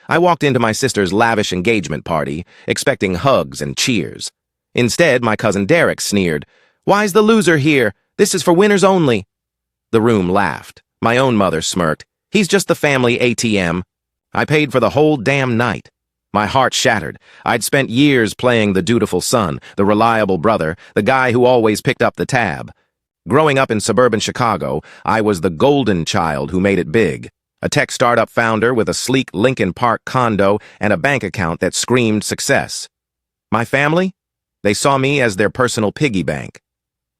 I walked into my sister's lavish engagement party, expecting hugs and cheers. Instead, my cousin Derek sneered, "Why's the loser here? This is for winners only." The room laughed. My own mother smirked. "He's just the family ATM." I paid for the whole damn night. My heart shattered. I'd spent years playing the dutiful son, the reliable brother, the guy who always picked up the tab. Growing up in suburban Chicago, I was the golden child who made it big. A tech startup founder with a sleek Lincoln Park condo and a bank account that screamed success. My family? They saw me as their personal piggy bank.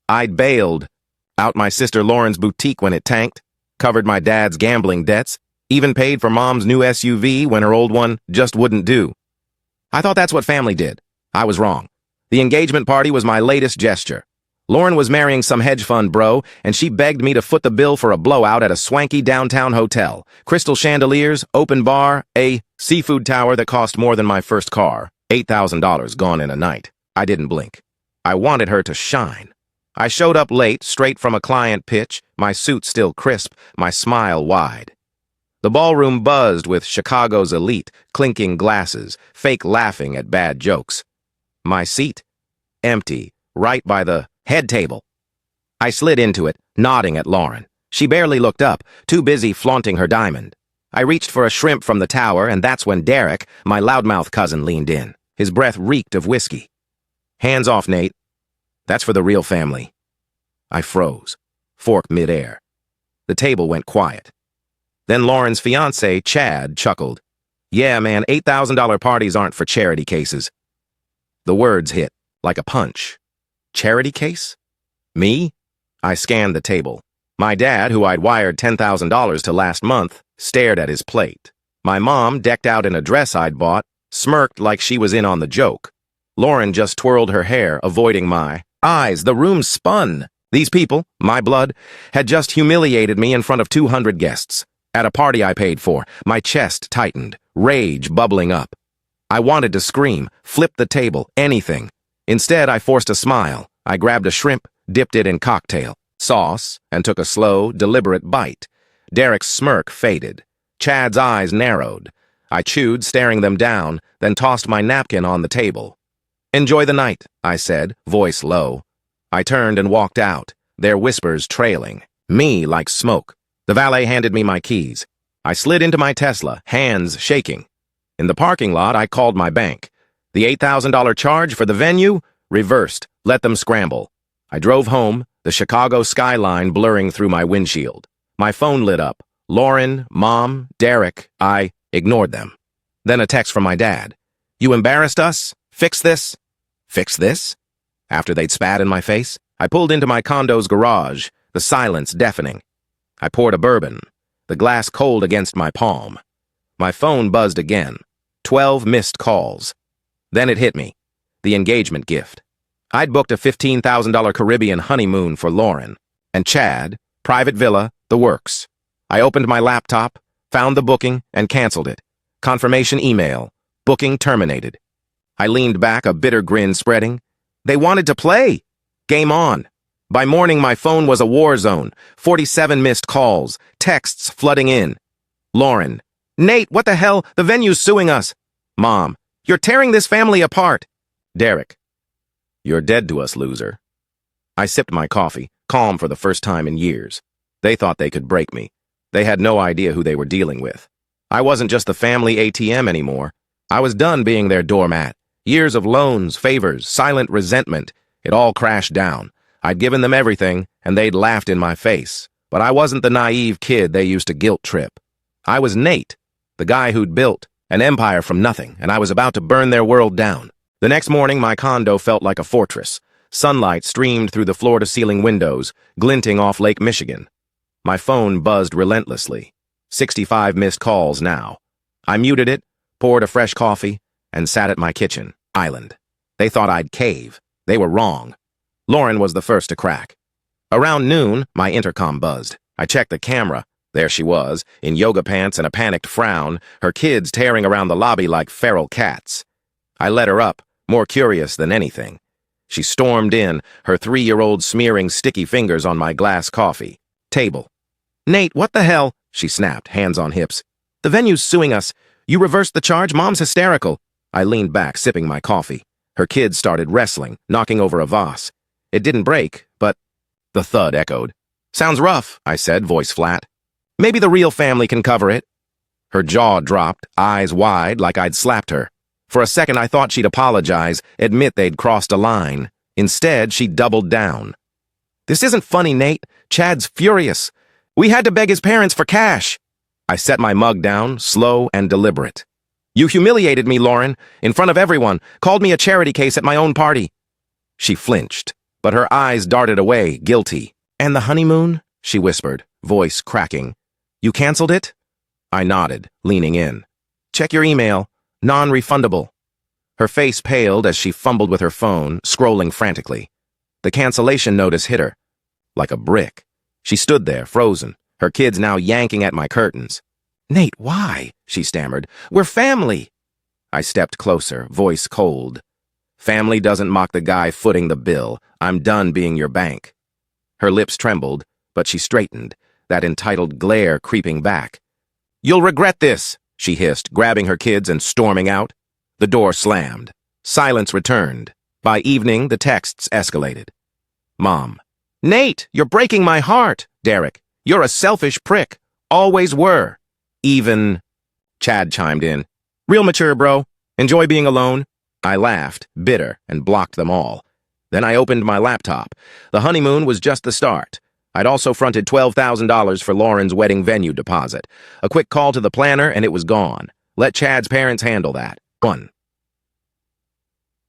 I'd bailed out my sister Lauren's boutique when it tanked, covered my dad's gambling debts, even paid for mom's new SUV when her old one just wouldn't do. I thought that's what family did. I was wrong. The engagement party was my latest gesture. Lauren was marrying some hedge fund bro, and she begged me to foot the bill for a blowout at a swanky downtown hotel. Crystal chandeliers, open bar, a seafood tower that cost more than my first car. $8,000 gone in a night. I didn't blink. I wanted her to shine. I showed up late, straight from a client pitch, my suit still crisp, my smile wide. The ballroom buzzed with Chicago's elite, clinking glasses, fake laughing at bad jokes. My seat? Empty, right by the head table. I slid into it, nodding at Lauren. She barely looked up, too busy flaunting her diamond. I reached for a shrimp from the tower, and that's when Derek, my loudmouth cousin, leaned in. His breath reeked of whiskey. "Hands off, Nate. That's for the real family." I froze, fork midair. The table went quiet. Then Lauren's fiancé, Chad, chuckled. "Yeah, man, $8,000 parties aren't for charity cases." The words hit, like a punch. Charity case? Me? I scanned the table. My dad, who I'd wired $10,000 to last month, stared at his plate. My mom, decked out in a dress I'd bought, smirked like she was in on the joke. Lauren just twirled her hair, avoiding my eyes. The room spun. These people, my blood, had just humiliated me in front of 200 guests. At a party I paid for, my chest tightened, rage bubbling up. I wanted to scream, flip the table, anything. Instead, I forced a smile. I grabbed a shrimp, dipped it in cocktail sauce, and took a slow, deliberate bite. Derek's smirk faded. Chad's eyes narrowed. I chewed, staring them down, then tossed my napkin on the table. "Enjoy the night," I said, voice low. I turned and walked out, their whispers trailing. Me like smoke. The valet handed me my keys. I slid into my Tesla, hands shaking. In the parking lot, I called my bank. The $8,000 charge for the venue? Reversed. Let them scramble. I drove home, the Chicago skyline blurring through my windshield. My phone lit up. Lauren, Mom, Derek. I ignored them. Then a text from my dad. "You embarrassed us? Fix this?" Fix this? After they'd spat in my face, I pulled into my condo's garage, the silence deafening. I poured a bourbon, the glass cold against my palm. My phone buzzed again. 12 missed calls. Then it hit me. The engagement gift. I'd booked a $15,000 Caribbean honeymoon for Lauren. And Chad, private villa, the works. I opened my laptop, found the booking, and canceled it. Confirmation email. Booking terminated. I leaned back, a bitter grin spreading. They wanted to play. Game on. By morning, my phone was a war zone. 47 missed calls, texts flooding in. Lauren. "Nate, what the hell? The venue's suing us." Mom. "You're tearing this family apart." Derek. "You're dead to us, loser." I sipped my coffee, calm for the first time in years. They thought they could break me. They had no idea who they were dealing with. I wasn't just the family ATM anymore. I was done being their doormat. Years of loans, favors, silent resentment. It all crashed down. I'd given them everything, and they'd laughed in my face. But I wasn't the naive kid they used to guilt trip. I was Nate, the guy who'd built an empire from nothing, and I was about to burn their world down. The next morning, my condo felt like a fortress. Sunlight streamed through the floor-to-ceiling windows, glinting off Lake Michigan. My phone buzzed relentlessly. 65 missed calls now. I muted it, poured a fresh coffee, and sat at my kitchen island. They thought I'd cave. They were wrong. Lauren was the first to crack. Around noon, my intercom buzzed. I checked the camera. There she was, in yoga pants and a panicked frown, her kids tearing around the lobby like feral cats. I let her up, more curious than anything. She stormed in, her 3-year-old smearing sticky fingers on my glass coffee. Table. "Nate, what the hell?" she snapped, hands on hips. "The venue's suing us. You reversed the charge? Mom's hysterical. I leaned back, sipping my coffee. Her kids started wrestling, knocking over a vase. It didn't break, but the thud echoed. Sounds rough, I said, voice flat. Maybe the real family can cover it. Her jaw dropped, eyes wide, like I'd slapped her. For a second, I thought she'd apologize, admit they'd crossed a line. Instead, she doubled down. This isn't funny, Nate. Chad's furious. We had to beg his parents for cash. I set my mug down, slow and deliberate. You humiliated me, Lauren, in front of everyone, called me a charity case at my own party. She flinched, but her eyes darted away, guilty. And the honeymoon? She whispered, voice cracking. You canceled it? I nodded, leaning in. Check your email. Non-refundable. Her face paled as she fumbled with her phone, scrolling frantically. The cancellation notice hit her. Like a brick. She stood there, frozen, her kids now yanking at my curtains. Nate, why? She stammered. We're family. I stepped closer, voice cold. Family doesn't mock the guy footing the bill. I'm done being your bank. Her lips trembled, but she straightened, that entitled glare creeping back. You'll regret this, she hissed, grabbing her kids and storming out. The door slammed. Silence returned. By evening, the texts escalated. Mom. Nate, you're breaking my heart. Derek, you're a selfish prick. Always were. Even... Chad chimed in. Real mature, bro. Enjoy being alone. I laughed, bitter, and blocked them all. Then I opened my laptop. The honeymoon was just the start. I'd also fronted $12,000 for Lauren's wedding venue deposit. A quick call to the planner, and it was gone. Let Chad's parents handle that. 1.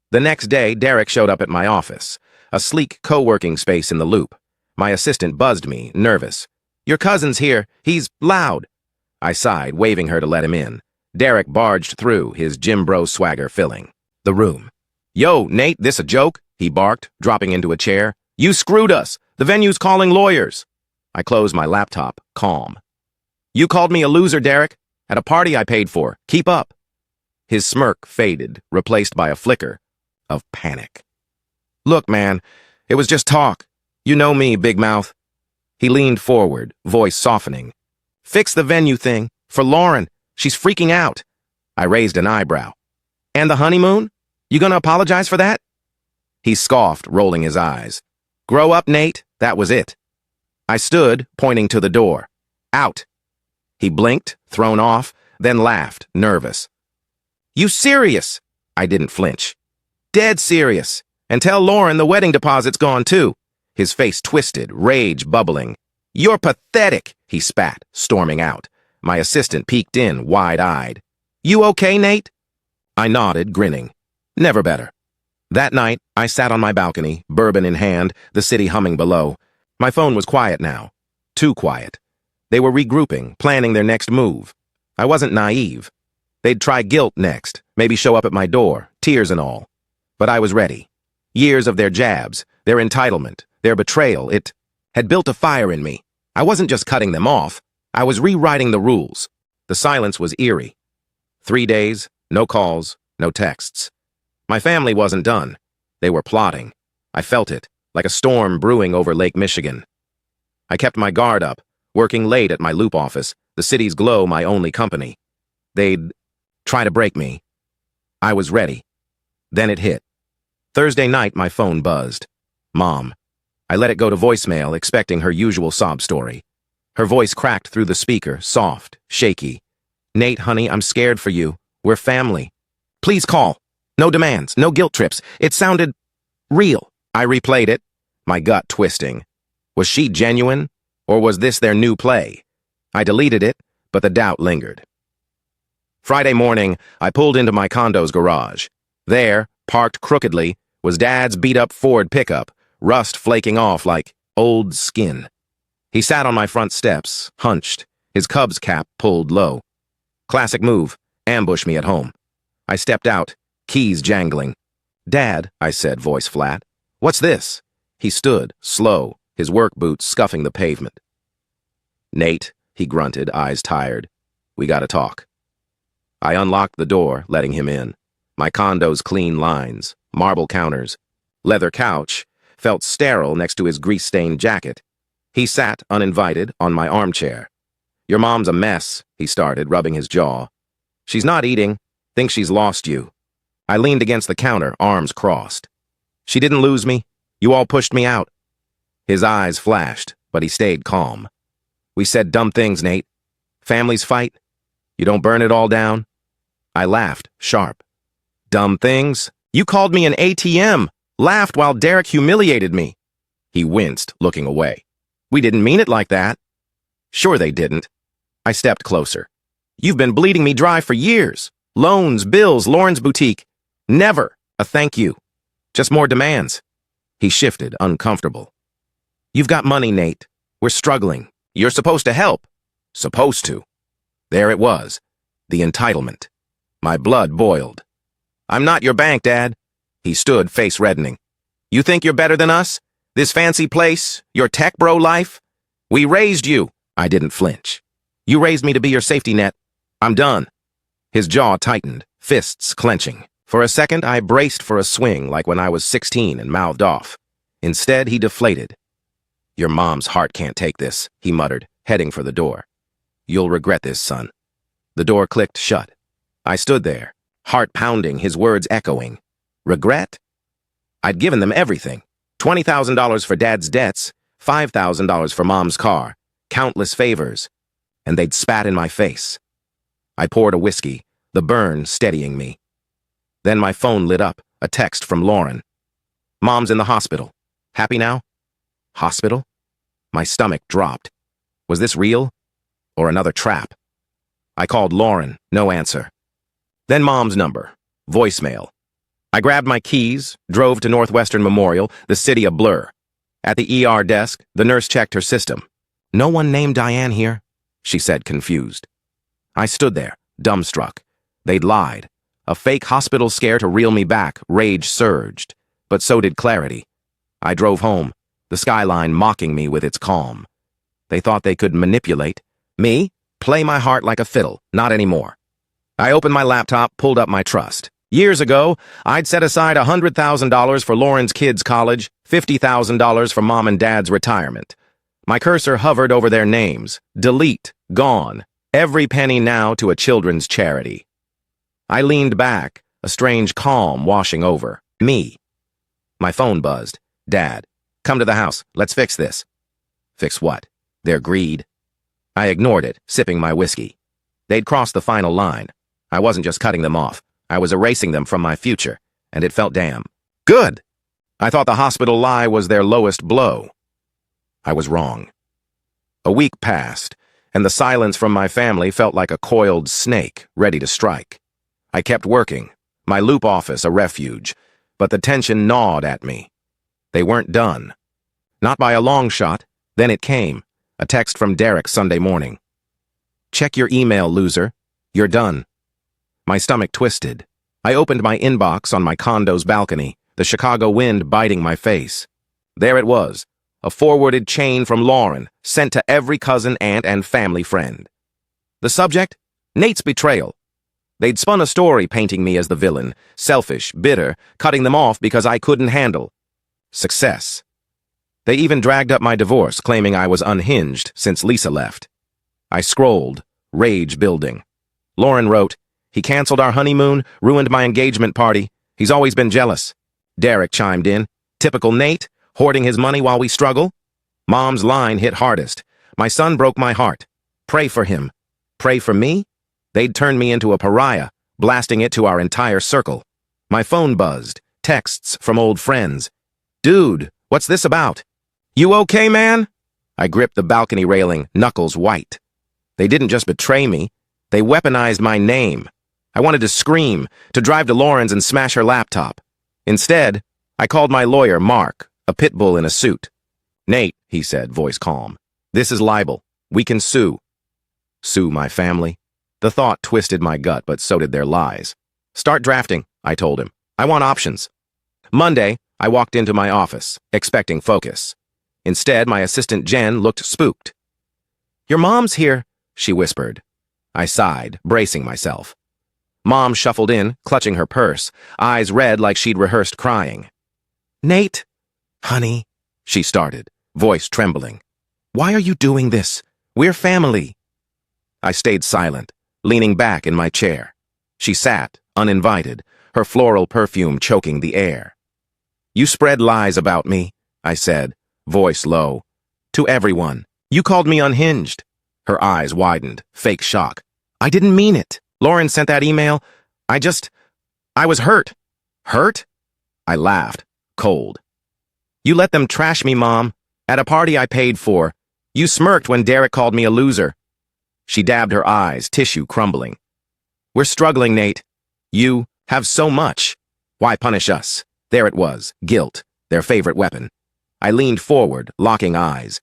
The next day, Derek showed up at my office, a sleek co-working space in the Loop. My assistant buzzed me, nervous. Your cousin's here. He's loud. I sighed, waving her to let him in. Derek barged through, his gym bro swagger filling the room. Yo, Nate, this a joke? He barked, dropping into a chair. You screwed us. The venue's calling lawyers. I closed my laptop, calm. You called me a loser, Derek, at a party I paid for. Keep up. His smirk faded, replaced by a flicker of panic. Look, man, it was just talk. You know me, big mouth. He leaned forward, voice softening. Fix the venue thing. For Lauren. She's freaking out. I raised an eyebrow. And the honeymoon? You gonna apologize for that? He scoffed, rolling his eyes. Grow up, Nate. That was it. I stood, pointing to the door. Out. He blinked, thrown off, then laughed, nervous. You serious? I didn't flinch. Dead serious. And tell Lauren the wedding deposit's gone too. His face twisted, rage bubbling. You're pathetic, he spat, storming out. My assistant peeked in, wide-eyed. You okay, Nate? I nodded, grinning. Never better. That night, I sat on my balcony, bourbon in hand, the city humming below. My phone was quiet now. Too quiet. They were regrouping, planning their next move. I wasn't naive. They'd try guilt next, maybe show up at my door, tears and all. But I was ready. Years of their jabs, their entitlement, their betrayal, it had built a fire in me. I wasn't just cutting them off. I was rewriting the rules. The silence was eerie. 3 days, no calls, no texts. My family wasn't done. They were plotting. I felt it, like a storm brewing over Lake Michigan. I kept my guard up, working late at my Loop office, the city's glow my only company. They'd try to break me. I was ready. Then it hit. Thursday night, my phone buzzed. Mom. I let it go to voicemail, expecting her usual sob story. Her voice cracked through the speaker, soft, shaky. Nate, honey, I'm scared for you. We're family. Please call. No demands, no guilt trips. It sounded real. I replayed it, my gut twisting. Was she genuine, or was this their new play? I deleted it, but the doubt lingered. Friday morning, I pulled into my condo's garage. There, parked crookedly, was Dad's beat-up Ford pickup, rust flaking off like old skin. He sat on my front steps, hunched, his Cubs cap pulled low. Classic move, ambush me at home. I stepped out, keys jangling. Dad, I said, voice flat. What's this? He stood, slow, his work boots scuffing the pavement. Nate, he grunted, eyes tired. We gotta talk. I unlocked the door, letting him in. My condo's clean lines, marble counters, leather couch, felt sterile next to his grease-stained jacket. He sat, uninvited, on my armchair. Your mom's a mess, he started, rubbing his jaw. She's not eating. Thinks she's lost you. I leaned against the counter, arms crossed. She didn't lose me. You all pushed me out. His eyes flashed, but he stayed calm. We said dumb things, Nate. Families fight. You don't burn it all down. I laughed, sharp. Dumb things? You called me an ATM, laughed while Derek humiliated me. He winced, looking away. We didn't mean it like that. Sure they didn't. I stepped closer. You've been bleeding me dry for years. Loans, bills, Lauren's boutique. Never a thank you. Just more demands. He shifted, uncomfortable. You've got money, Nate. We're struggling. You're supposed to help. Supposed to. There it was. The entitlement. My blood boiled. I'm not your bank, Dad. He stood, face reddening. You think you're better than us? This fancy place? Your tech bro life? We raised you. I didn't flinch. You raised me to be your safety net. I'm done. His jaw tightened, fists clenching. For a second, I braced for a swing like when I was 16 and mouthed off. Instead, he deflated. Your mom's heart can't take this, he muttered, heading for the door. You'll regret this, son. The door clicked shut. I stood there, heart pounding, his words echoing. Regret? I'd given them everything. $20,000 for Dad's debts, $5,000 for Mom's car, countless favors, and they'd spat in my face. I poured a whiskey, the burn steadying me. Then my phone lit up, a text from Lauren. Mom's in the hospital. Happy now? Hospital? My stomach dropped. Was this real? Or another trap? I called Lauren, no answer. Then Mom's number, voicemail. I grabbed my keys, drove to Northwestern Memorial, the city a blur. At the ER desk, the nurse checked her system. No one named Diane here, she said, confused. I stood there, dumbstruck. They'd lied. A fake hospital scare to reel me back, rage surged. But so did clarity. I drove home, the skyline mocking me with its calm. They thought they could manipulate. Me? Play my heart like a fiddle. Not anymore. I opened my laptop, pulled up my trust. Years ago, I'd set aside $100,000 for Lauren's kids' college, $50,000 for Mom and Dad's retirement. My cursor hovered over their names. Delete. Gone. Every penny now to a children's charity. I leaned back, a strange calm washing over me. My phone buzzed. Dad, come to the house. Let's fix this. Fix what? Their greed. I ignored it, sipping my whiskey. They'd crossed the final line. I wasn't just cutting them off. I was erasing them from my future, and it felt damn good. I thought the hospital lie was their lowest blow. I was wrong. A week passed, and the silence from my family felt like a coiled snake, ready to strike. I kept working, my loop office a refuge, but the tension gnawed at me. They weren't done. Not by a long shot. Then it came, a text from Derek Sunday morning. Check your email, loser. You're done. My stomach twisted. I opened my inbox on my condo's balcony, the Chicago wind biting my face. There it was, a forwarded chain from Lauren, sent to every cousin, aunt, and family friend. The subject? Nate's betrayal. They'd spun a story painting me as the villain, selfish, bitter, cutting them off because I couldn't handle success. They even dragged up my divorce, claiming I was unhinged since Lisa left. I scrolled, rage building. Lauren wrote, he canceled our honeymoon, ruined my engagement party. He's always been jealous. Derek chimed in, typical Nate, hoarding his money while we struggle. Mom's line hit hardest. My son broke my heart. Pray for him. Pray for me? They'd turned me into a pariah, blasting it to our entire circle. My phone buzzed, texts from old friends. Dude, what's this about? You okay, man? I gripped the balcony railing, knuckles white. They didn't just betray me. They weaponized my name. I wanted to scream, to drive to Lauren's and smash her laptop. Instead, I called my lawyer, Mark, a pit bull in a suit. Nate, he said, voice calm. This is libel. We can sue. Sue my family? The thought twisted my gut, but so did their lies. Start drafting, I told him. I want options. Monday, I walked into my office, expecting focus. Instead, my assistant Jen looked spooked. Your mom's here, she whispered. I sighed, bracing myself. Mom shuffled in, clutching her purse, eyes red like she'd rehearsed crying. Nate, honey, she started, voice trembling. Why are you doing this? We're family. I stayed silent, leaning back in my chair. She sat, uninvited, her floral perfume choking the air. "You spread lies about me," I said, voice low. "To everyone. You called me unhinged." Her eyes widened, fake shock. "I didn't mean it. Lauren sent that email. I was hurt." "Hurt?" I laughed, cold. "You let them trash me, Mom, at a party I paid for. You smirked when Derek called me a loser." She dabbed her eyes, tissue crumbling. "We're struggling, Nate. You have so much. Why punish us?" There it was, guilt, their favorite weapon. I leaned forward, locking eyes.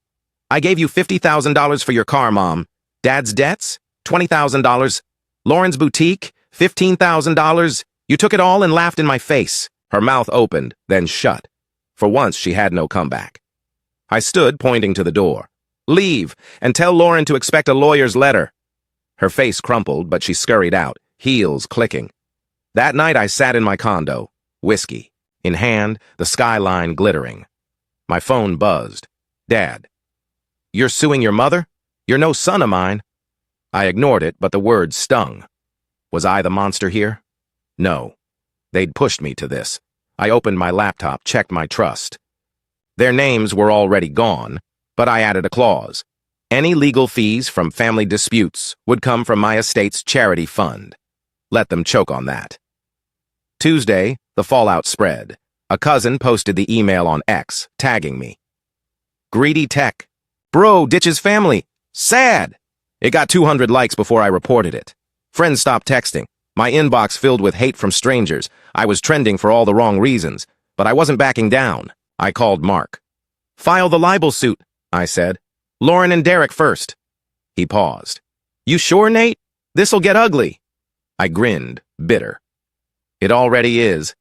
"I gave you $50,000 for your car, Mom. Dad's debts? $20,000. Lauren's boutique? $15,000. You took it all and laughed in my face." Her mouth opened, then shut. For once, she had no comeback. I stood, pointing to the door. "Leave, and tell Lauren to expect a lawyer's letter." Her face crumpled, but she scurried out, heels clicking. That night, I sat in my condo, whiskey in hand, the skyline glittering. My phone buzzed. "Dad." "You're suing your mother? You're no son of mine." I ignored it, but the words stung. Was I the monster here? No. They'd pushed me to this. I opened my laptop, checked my trust. Their names were already gone, but I added a clause. Any legal fees from family disputes would come from my estate's charity fund. Let them choke on that. Tuesday, the fallout spread. A cousin posted the email on X, tagging me. "Greedy tech. Bro ditches family. Sad." It got 200 likes before I reported it. Friends stopped texting. My inbox filled with hate from strangers. I was trending for all the wrong reasons, but I wasn't backing down. I called Mark. "File the libel suit," I said. "Lauren and Derek first." He paused. "You sure, Nate? This'll get ugly." I grinned, bitter. "It already is."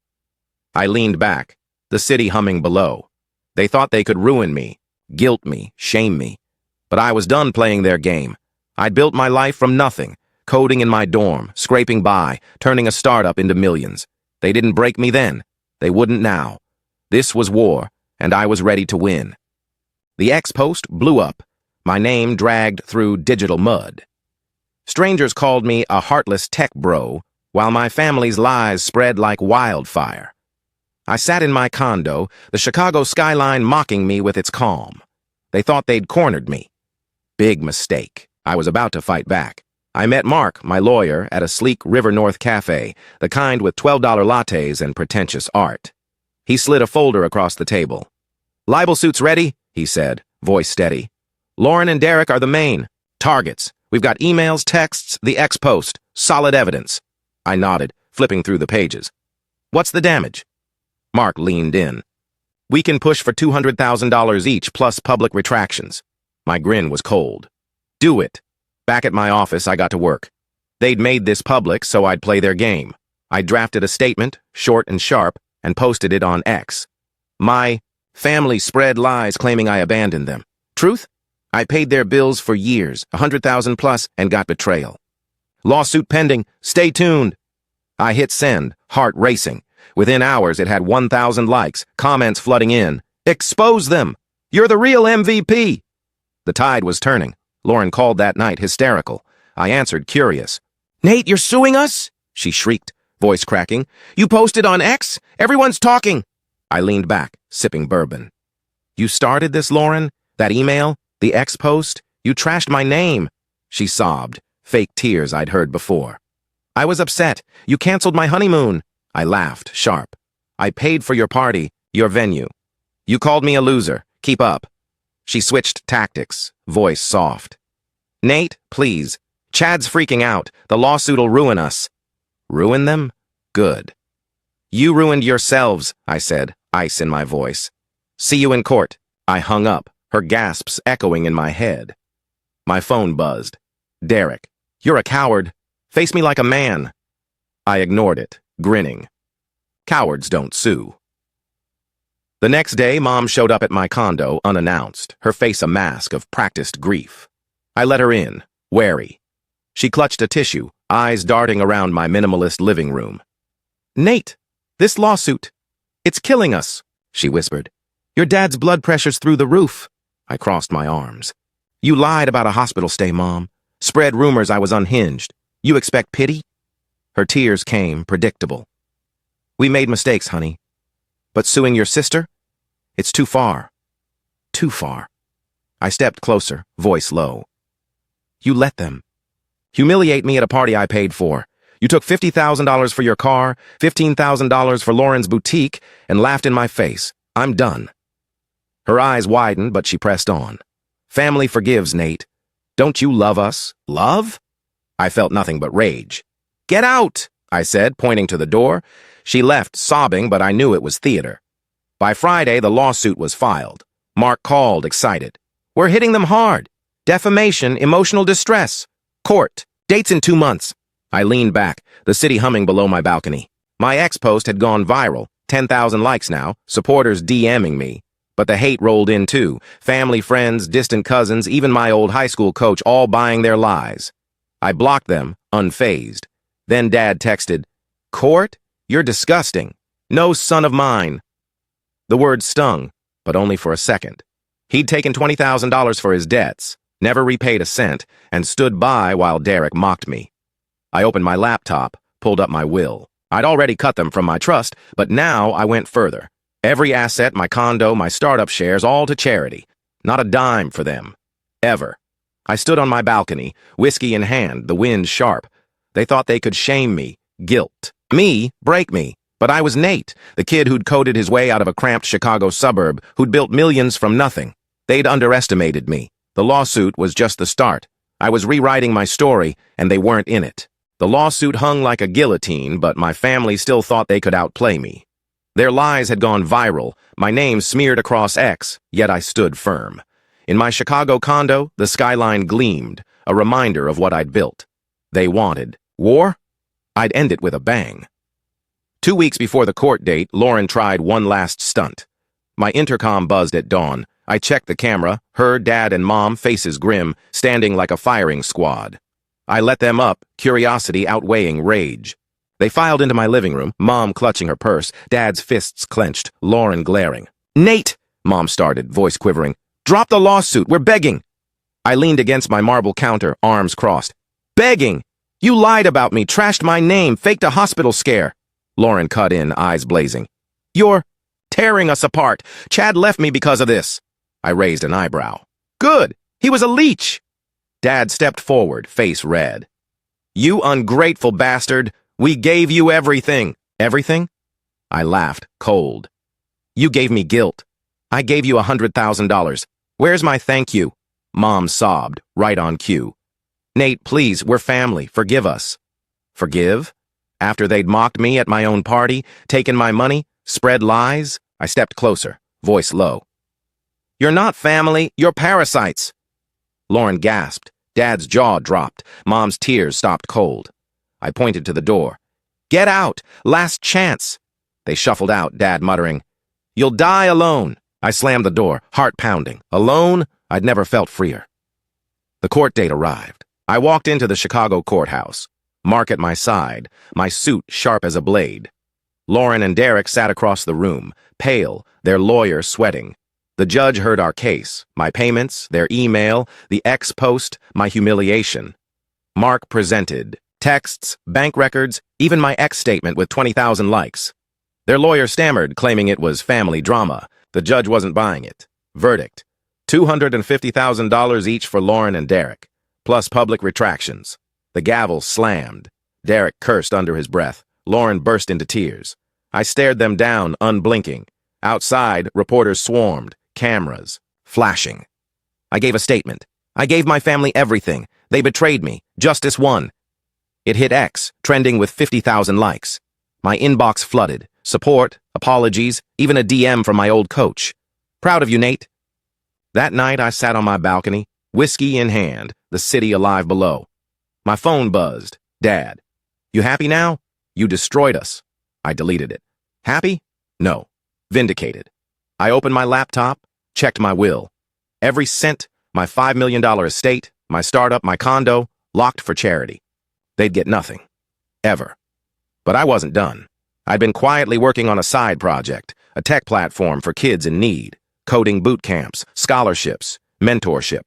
I leaned back, the city humming below. They thought they could ruin me, guilt me, shame me. But I was done playing their game. I'd built my life from nothing, coding in my dorm, scraping by, turning a startup into millions. They didn't break me then. They wouldn't now. This was war, and I was ready to win. The X post blew up. My name dragged through digital mud. Strangers called me a heartless tech bro, while my family's lies spread like wildfire. I sat in my condo, the Chicago skyline mocking me with its calm. They thought they'd cornered me. Big mistake. I was about to fight back. I met Mark, my lawyer, at a sleek River North cafe, the kind with $12 lattes and pretentious art. He slid a folder across the table. "Libel suit's ready," he said, voice steady. "Lauren and Derek are the main targets. We've got emails, texts, the X post, solid evidence." I nodded, flipping through the pages. "What's the damage?" Mark leaned in. "We can push for $200,000 each, plus public retractions." My grin was cold. "Do it." Back at my office, I got to work. They'd made this public, so I'd play their game. I drafted a statement, short and sharp, and posted it on X. My family spread lies claiming I abandoned them. Truth? I paid their bills for years, 100,000 plus, and got betrayal. Lawsuit pending. Stay tuned. I hit send, heart racing. Within hours, it had 1,000 likes, comments flooding in. "Expose them! You're the real MVP!" The tide was turning. Lauren called that night, hysterical. I answered, curious. "Nate, you're suing us?" she shrieked, voice cracking. "You posted on X? Everyone's talking." I leaned back, sipping bourbon. "You started this, Lauren? That email? The X post? You trashed my name." She sobbed, fake tears I'd heard before. "I was upset. You canceled my honeymoon." I laughed, sharp. "I paid for your party, your venue. You called me a loser. Keep up." She switched tactics, voice soft. "Nate, please. Chad's freaking out. The lawsuit'll ruin us." "Ruin them? Good." "You ruined yourselves," I said, ice in my voice. "See you in court." I hung up, her gasps echoing in my head. My phone buzzed. "Derek, you're a coward. Face me like a man." I ignored it, grinning. Cowards don't sue. The next day, Mom showed up at my condo unannounced, her face a mask of practiced grief. I let her in, wary. She clutched a tissue, eyes darting around my minimalist living room. "Nate, this lawsuit, it's killing us," she whispered. "Your dad's blood pressure's through the roof." I crossed my arms. "You lied about a hospital stay, Mom. Spread rumors I was unhinged. You expect pity?" Her tears came, predictable. We made mistakes, honey. But suing your sister? It's too far. Too far. I stepped closer, voice low. You let them humiliate me at a party I paid for. You took $50,000 for your car, $15,000 for Lauren's boutique, and laughed in my face. I'm done. Her eyes widened, but she pressed on. Family forgives, Nate. Don't you love us? Love? I felt nothing but rage. Get out, I said, pointing to the door. She left, sobbing, but I knew it was theater. By Friday, the lawsuit was filed. Mark called, excited. We're hitting them hard. Defamation, emotional distress. Court. Dates in 2 months. I leaned back, the city humming below my balcony. My ex-post had gone viral, 10,000 likes now, supporters DMing me. But the hate rolled in too. Family, friends, distant cousins, even my old high school coach, all buying their lies. I blocked them, unfazed. Then Dad texted, Court? You're disgusting. No son of mine. The word stung, but only for a second. He'd taken $20,000 for his debts, never repaid a cent, and stood by while Derek mocked me. I opened my laptop, pulled up my will. I'd already cut them from my trust, but now I went further. Every asset, my condo, my startup shares, all to charity. Not a dime for them. Ever. I stood on my balcony, whiskey in hand, the wind sharp. They thought they could shame me. Guilt. Me, break me. But I was Nate, the kid who'd coded his way out of a cramped Chicago suburb, who'd built millions from nothing. They'd underestimated me. The lawsuit was just the start. I was rewriting my story, and they weren't in it. The lawsuit hung like a guillotine, but my family still thought they could outplay me. Their lies had gone viral, my name smeared across X, yet I stood firm. In my Chicago condo, the skyline gleamed, a reminder of what I'd built. They wanted war? I'd end it with a bang. 2 weeks before the court date, Lauren tried one last stunt. My intercom buzzed at dawn. I checked the camera, her, Dad, and Mom, faces grim, standing like a firing squad. I let them up, curiosity outweighing rage. They filed into my living room, Mom clutching her purse, Dad's fists clenched, Lauren glaring. Nate, Mom started, voice quivering. Drop the lawsuit, we're begging. I leaned against my marble counter, arms crossed. Begging! You lied about me, trashed my name, faked a hospital scare. Lauren cut in, eyes blazing. You're tearing us apart. Chad left me because of this. I raised an eyebrow. Good. He was a leech. Dad stepped forward, face red. You ungrateful bastard. We gave you everything. Everything? I laughed, cold. You gave me guilt. I gave you $100,000. Where's my thank you? Mom sobbed, right on cue. Nate, please, we're family. Forgive us. Forgive? After they'd mocked me at my own party, taken my money, spread lies, I stepped closer, voice low. You're not family, you're parasites. Lauren gasped. Dad's jaw dropped. Mom's tears stopped cold. I pointed to the door. Get out! Last chance! They shuffled out, Dad muttering, You'll die alone. I slammed the door, heart pounding. Alone? I'd never felt freer. The court date arrived. I walked into the Chicago courthouse. Mark at my side, my suit sharp as a blade. Lauren and Derek sat across the room, pale, their lawyer sweating. The judge heard our case, my payments, their email, the ex-post, my humiliation. Mark presented texts, bank records, even my ex-statement with 20,000 likes. Their lawyer stammered, claiming it was family drama. The judge wasn't buying it. Verdict: $250,000 each for Lauren and Derek, plus public retractions. The gavel slammed. Derek cursed under his breath. Lauren burst into tears. I stared them down, unblinking. Outside, reporters swarmed, cameras, flashing. I gave a statement. I gave my family everything. They betrayed me. Justice won. It hit X, trending with 50,000 likes. My inbox flooded. Support, apologies, even a DM from my old coach. Proud of you, Nate. That night, I sat on my balcony, whiskey in hand, the city alive below. My phone buzzed. Dad. You happy now? You destroyed us. I deleted it. Happy? No. Vindicated. I opened my laptop, checked my will. Every cent, my $5 million estate, my startup, my condo, locked for charity. They'd get nothing. Ever. But I wasn't done. I'd been quietly working on a side project, a tech platform for kids in need, coding boot camps, scholarships, mentorship.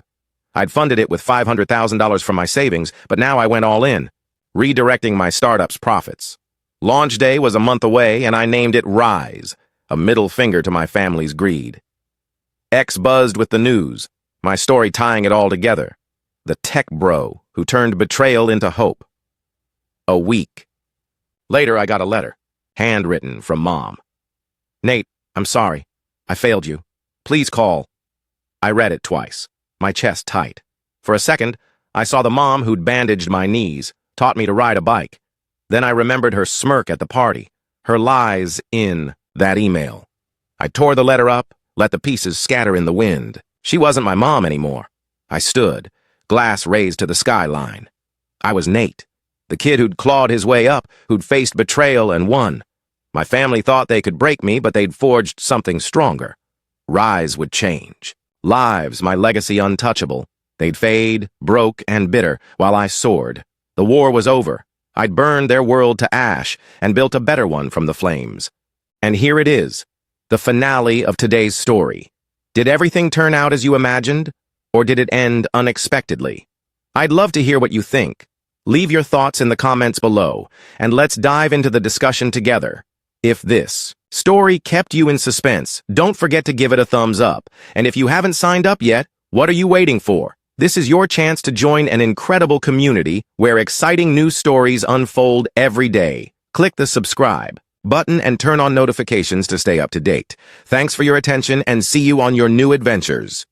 I'd funded it with $500,000 from my savings, but now I went all in. redirecting my startup's profits. Launch day was a month away, and I named it Rise, a middle finger to my family's greed. X buzzed with the news, my story tying it all together. The tech bro who turned betrayal into hope. A week. Later, I got a letter, handwritten from Mom. "Nate, I'm sorry. I failed you. Please call." I read it twice, my chest tight. For a second, I saw the mom who'd bandaged my knees, taught me to ride a bike. Then I remembered her smirk at the party, her lies in that email. I tore the letter up, let the pieces scatter in the wind. She wasn't my mom anymore. I stood, glass raised to the skyline. I was Nate, the kid who'd clawed his way up, who'd faced betrayal and won. My family thought they could break me, but they'd forged something stronger. Rise would change. Lives, my legacy untouchable. They'd fade, broke, and bitter, while I soared. The war was over. I'd burned their world to ash and built a better one from the flames. And here it is, the finale of today's story. Did everything turn out as you imagined, or did it end unexpectedly? I'd love to hear what you think. Leave your thoughts in the comments below, and let's dive into the discussion together. If this story kept you in suspense, don't forget to give it a thumbs up. And if you haven't signed up yet, what are you waiting for? This is your chance to join an incredible community where exciting new stories unfold every day. Click the subscribe button and turn on notifications to stay up to date. Thanks for your attention and see you on your new adventures.